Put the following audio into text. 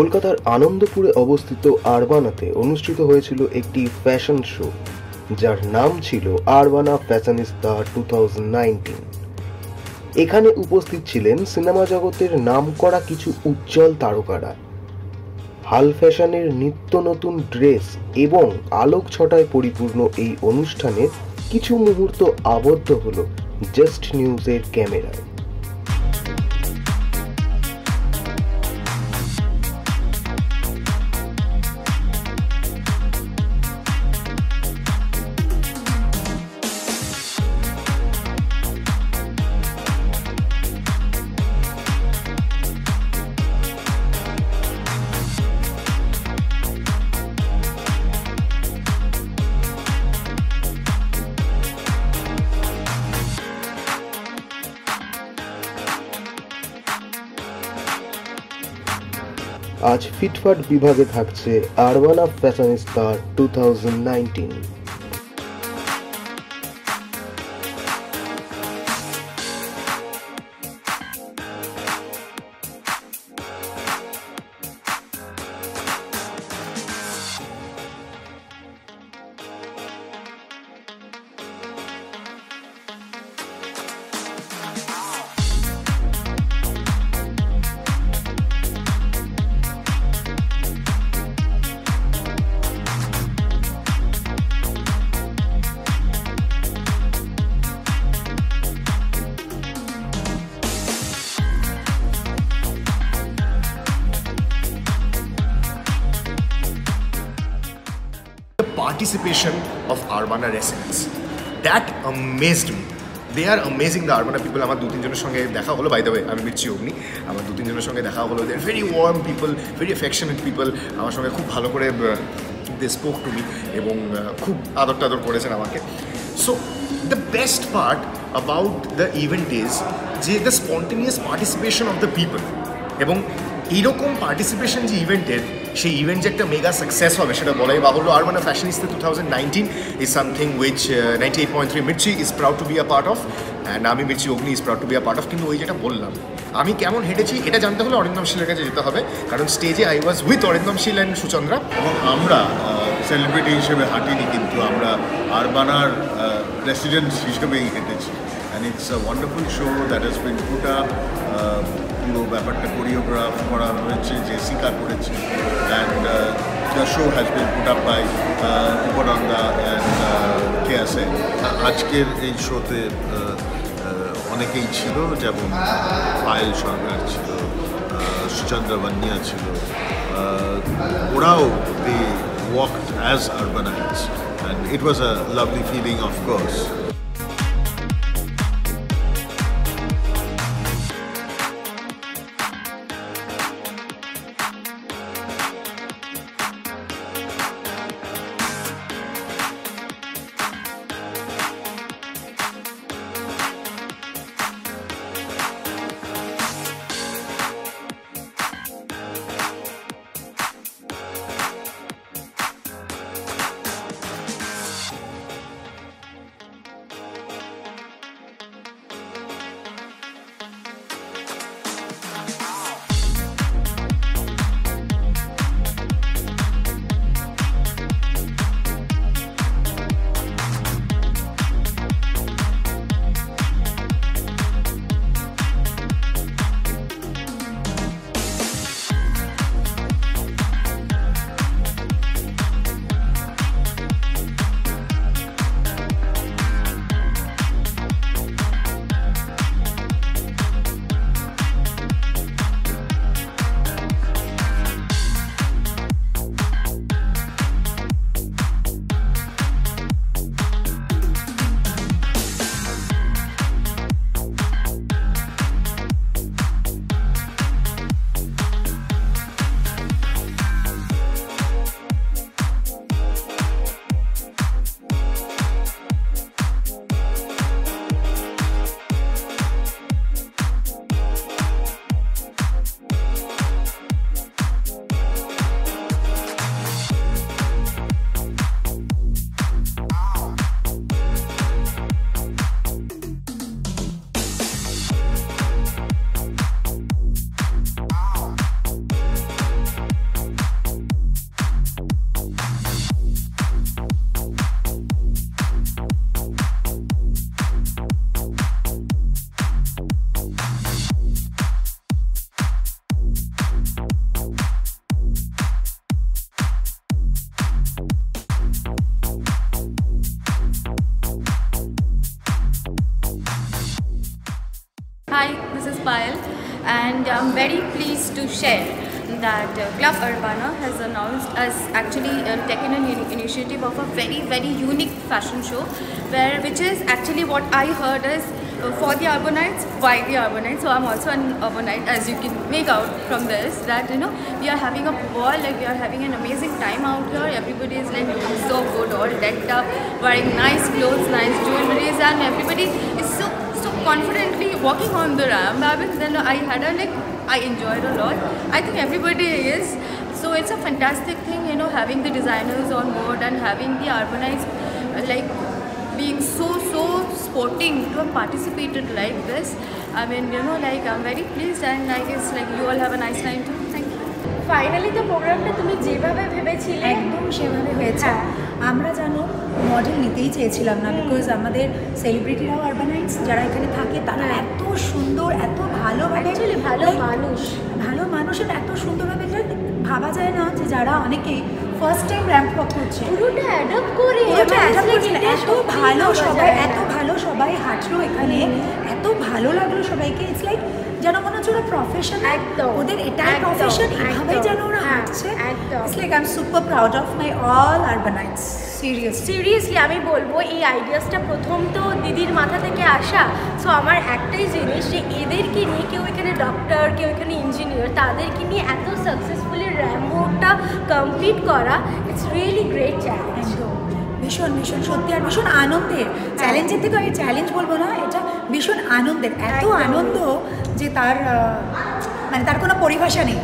কলকাতার আনন্দপুরে অবস্থিত আরবানাতে অনুষ্ঠিত হয়েছিল একটি ফ্যাশন শো, যার নাম ছিল আরবানা ফ্যাশনিস্তা 2019। এখানে উপস্থিত ছিলেন সিনেমা জগতের নামকরা কিছু উজ্জ্বল তারকারা। হাল ফ্যাশনের নিত্য নতুন ড্রেস এবং আলোক ছটায় পরিপূর্ণ এই অনুষ্ঠানে কিছু মুহূর্ত আবদ্ধ হলো জাস্ট নিউজের ক্যামেরায়। আজ ফিটফাট বিভাগে থাকছে Urbana fashionista 2019। Participation of Urbana residents, that amazed me. They are amazing, the Urbana people. আমার 2-3 জনের সঙ্গে দেখা হলো, বাই দ্য ওয়ে আমি মির্চি অগ্নি, আমার 2-3 জনের সঙ্গে দেখা হলো। They are very warm people, very affectionate people. আমার সঙ্গে খুব ভালো করে দে স্পোক টু মি এবং খুব আদর টাদর করেছেন আমাকে। So the best part about the event is যে the spontaneous participation of the people, এবং এইরকম পার্টিসিপেশন যে ইভেন্টের, সেই ইভেন্ট যে একটা মেগা সাকসেস হবে সেটা বলাই বাহুল্য। Urbana fashionista 2019 is something which 98.3 Mirchi is proud to be a part of, and আমি মির্চি অগ্নি is proud to be a part of। কিন্তু ওই যেটা বললাম, আমি কেমন হেঁটেছি এটা জানতে হলে অরিন্দম শীলের কাছে যেতে হবে, কারণ স্টেজে I was with Arindam Sheel and Suchandra. এবং আমরা সেলিব্রিটি হিসেবে হাঁটিনি, কিন্তু আমরা আরবানার রেসিডেন্টস হিসেবেই হেঁটেছি। And it's a wonderful show that has been put up. পুরো ব্যাপারটা কোরিওগ্রাফ করা হয়েছে, জেসিকা করেছে। And the show has been put up by Upananda and KSA. আজকের এই শোতে অনেকেই ছিল, যেমন পায়েল সরকার ছিল, সুচন্দ্রা বানিয়া ছিল। ওরাও they walked as Urbanites, and it was a lovely feeling of course. and I'm very pleased to share that Club Urbana has announced us actually taken an initiative of a very unique fashion show, which is actually what I heard is for the urbanites, why the urbanites. So I'm also an urbanite, as you can make out from this, that we are having a ball, like we are having an amazing time out here. Everybody is like looking so good, all decked up, wearing nice clothes, nice jewelries, and everybody is so confidently walking on the ramp. Then I enjoyed a lot. I think everybody is. So it's a fantastic thing, having the designers on board and having the urbanites like being so sporting to have participated like this. I mean, I'm very pleased, and I guess you all have a nice time too. Thank you. Finally তো প্রোগ্রামটা তুমি যেভাবে ভেবেছিলে একদম সেভাবে হয়েছে। আমরা জানো মডেল নিতেই চেয়েছিলাম না, বিকজ আমাদের সেলিব্রিটিরাও আরবানাইটস যারা এখানে থাকে তারা এত সুন্দর, এত ভালোভাবে ভালো মানুষ এত সুন্দরভাবে ভাবা যায় না যে যারা অনেকেই ফার্স্ট টাইম র্যাম্প ওয়াক করছে পুরোটা অ্যাডাপ্ট করে এত ভালো সবাই হাঁটলো এখানে, এত ভালো লাগলো সবাইকে। ইটস লাইক যেন মনে হচ্ছে ওরা প্রফেশনাল, ওদের এটাই প্রফেশন, এইভাবেই যেন ওরা হাঁটছে। It's like I am super proud of my all Urbanites. Seriously আমি বলবো এই আইডিয়াসটা প্রথম তো দিদির মাথা থেকে আসা। সো আমার একটাই জিনিস যে এদেরকে নিয়ে, কেউ এখানে ডক্টর, কেউ এখানে ইঞ্জিনিয়ার, তাদেরকে নিয়ে এত সাকসেসফুলি র্যাম্পটা কমপ্লিট করা, ইটস রিয়েলি গ্রেট চ্যালেঞ্জ। ভীষণ সত্যি, আর ভীষণ আনন্দের। চ্যালেঞ্জের থেকে আমি চ্যালেঞ্জ বলবো না, এটা ভীষণ আনন্দের, এত আনন্দ যে তার কোনো পরিভাষা নেই।